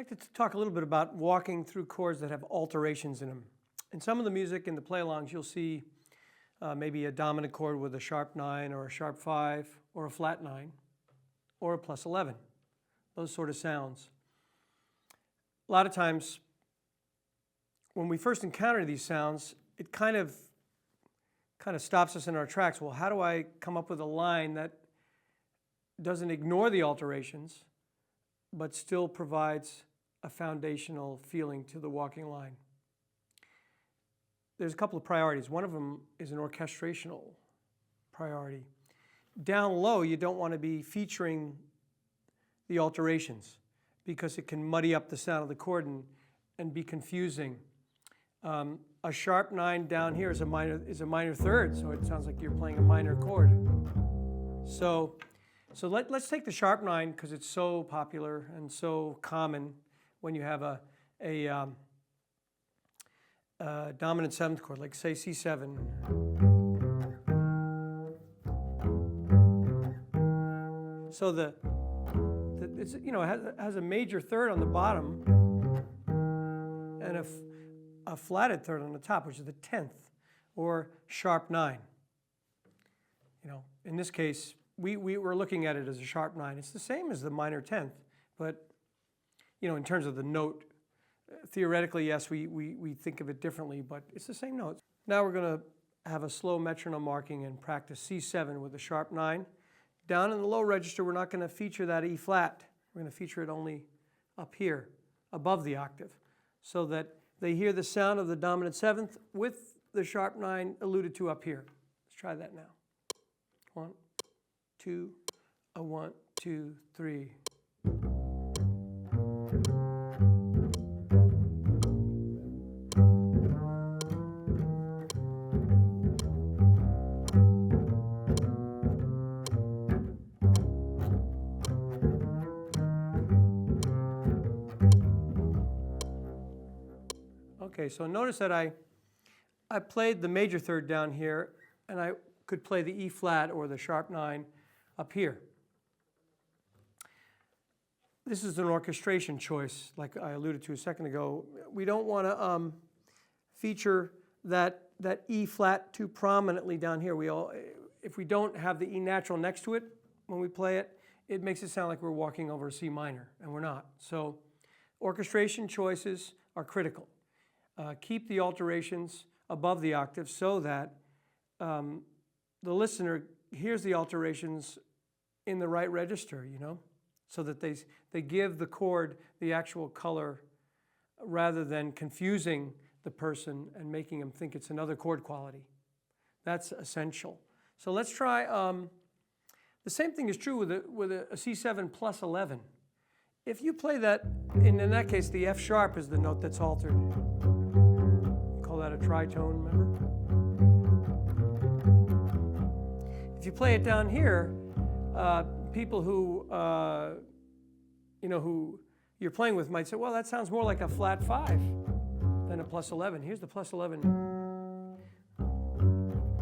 I'd like to talk a little bit about walking through chords that have alterations in them. In some of the music in the play-alongs, you'll see maybe a dominant chord with a sharp 9 or a sharp 5 or a flat 9 or a plus 11. Those sort of sounds. A lot of times when we first encounter these sounds, it kind of stops us in our tracks. Well, how do I come up with a line that doesn't ignore the alterations but still provides a foundational feeling to the walking line? There's a couple of priorities. One of them is an orchestrational priority. Down low, you don't want to be featuring the alterations because it can muddy up the sound of the chord and be confusing. A sharp 9 down here is a minor third, so it sounds like you're playing a minor chord. So let's take the sharp 9 because it's so popular and so common when you have a dominant 7th chord, like say C7. So it's, it has a major third on the bottom and a flatted third on the top, which is the 10th, or sharp 9. In this case, we were looking at it as a sharp 9. It's the same as the minor 10th, but in terms of the note, theoretically, yes, we think of it differently, but it's the same notes. Now we're going to have a slow metronome marking and practice C7 with a sharp 9. Down in the low register, we're not going to feature that E flat. We're going to feature it only up here, above the octave, so that they hear the sound of the dominant 7th with the sharp 9 alluded to up here. Let's try that now. 1, 2, a 1, 2, 3. Okay, so notice that I played the major third down here, and I could play the E flat or the sharp 9 up here. This is an orchestration choice, like I alluded to a second ago. We don't want to feature that E flat too prominently down here. If we don't have the E natural next to it when we play it, it makes it sound like we're walking over a C minor, and we're not. So orchestration choices are critical. Keep the alterations above the octave so that the listener hears the alterations in the right register, so that they give the chord the actual color rather than confusing the person and making them think it's another chord quality. That's essential. So let's try, the same thing is true with a C7 plus 11. If you play that, in that case, the F sharp is the note that's altered. Call that a tritone, remember? If you play it down here, people who who you're playing with might say, well, that sounds more like a flat 5 than a plus 11. Here's the plus 11.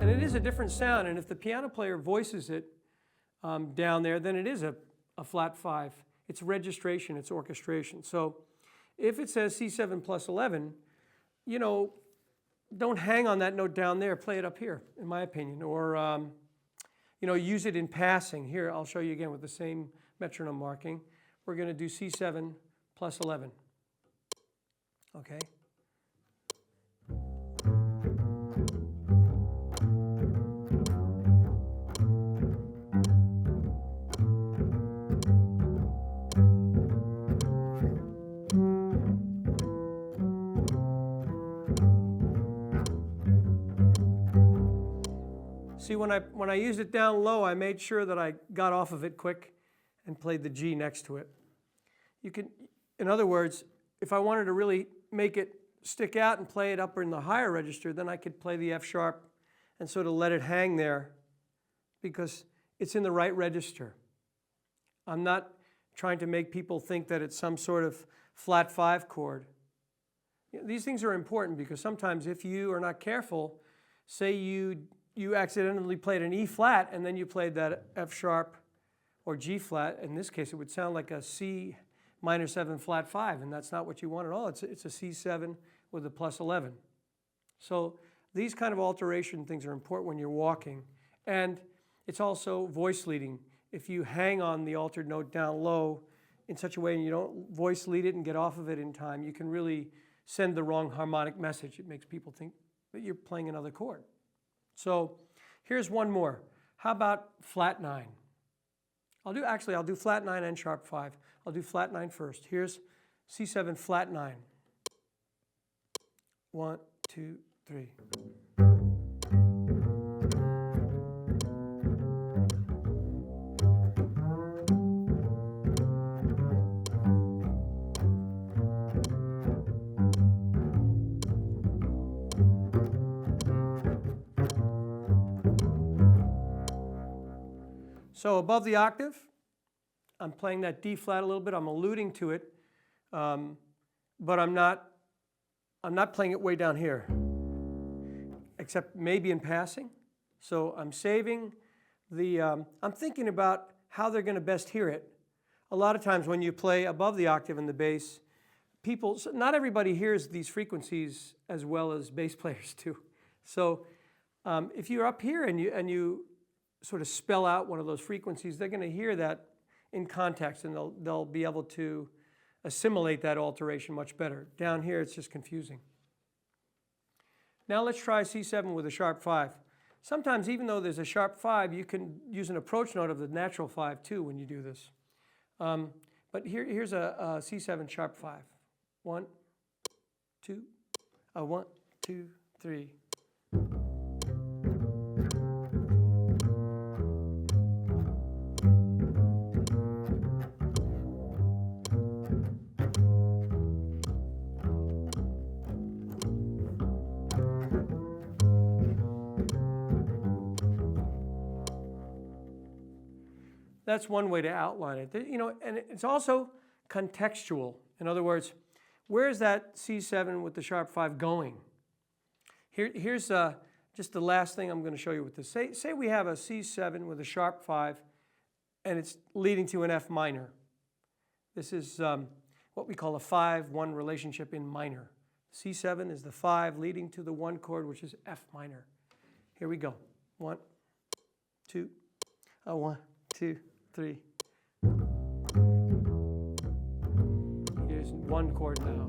And it is a different sound, and if the piano player voices it down there, then it is a flat 5. It's registration, it's orchestration. So if it says C7 plus 11, don't hang on that note down there, play it up here, in my opinion, or use it in passing. Here, I'll show you again with the same metronome marking. We're going to do C7 plus 11. Okay? See, when I used it down low, I made sure that I got off of it quick and played the G next to it. In other words, if I wanted to really make it stick out and play it up in the higher register, then I could play the F sharp and sort of let it hang there because it's in the right register. I'm not trying to make people think that it's some sort of flat 5 chord. These things are important because sometimes if you are not careful, say you accidentally played an E flat and then you played that F sharp or G flat. In this case, it would sound like a C minor 7 flat 5, and that's not what you want at all. It's a C7 with a plus 11. So these kind of alteration things are important when you're walking. And it's also voice leading. If you hang on the altered note down low in such a way and you don't voice lead it and get off of it in time, you can really send the wrong harmonic message. It makes people think that you're playing another chord. So here's one more. How about flat 9? I'll do flat 9 and sharp 5. I'll do flat 9 first. Here's C7 flat 9. 1, 2, 3. So above the octave, I'm playing that D flat a little bit. I'm alluding to it, but I'm not playing it way down here, except maybe in passing. So I'm saving the, I'm thinking about how they're going to best hear it. A lot of times when you play above the octave in the bass, not everybody hears these frequencies as well as bass players do. So if you're up here and you sort of spell out one of those frequencies, they're going to hear that in context, and they'll be able to assimilate that alteration much better. Down here, it's just confusing. Now let's try C7 with a sharp 5. Sometimes, even though there's a sharp 5, you can use an approach note of the natural 5 too when you do this. But here's a C7 sharp 5. 1, 2, 1, 2, 3. That's one way to outline it. And it's also contextual. In other words, where is that C7 with the sharp 5 going? Here's just the last thing I'm going to show you with this. Say we have a C7 with a sharp 5, and it's leading to an F minor. This is what we call a 5-1 relationship in minor. C7 is the 5 leading to the 1 chord, which is F minor. Here we go. 1, 2, 1, 2, 3. Here's 1 chord now.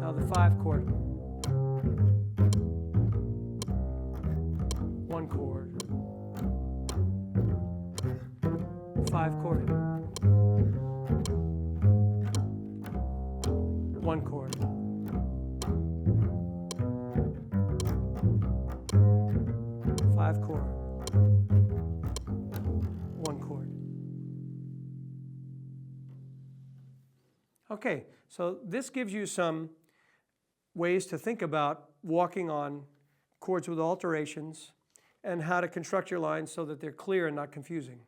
Now the 5 chord. 1 chord. 5 chord. 1 chord. 5 chord. 1 chord. Okay, so this gives you some ways to think about walking on chords with alterations and how to construct your lines so that they're clear and not confusing.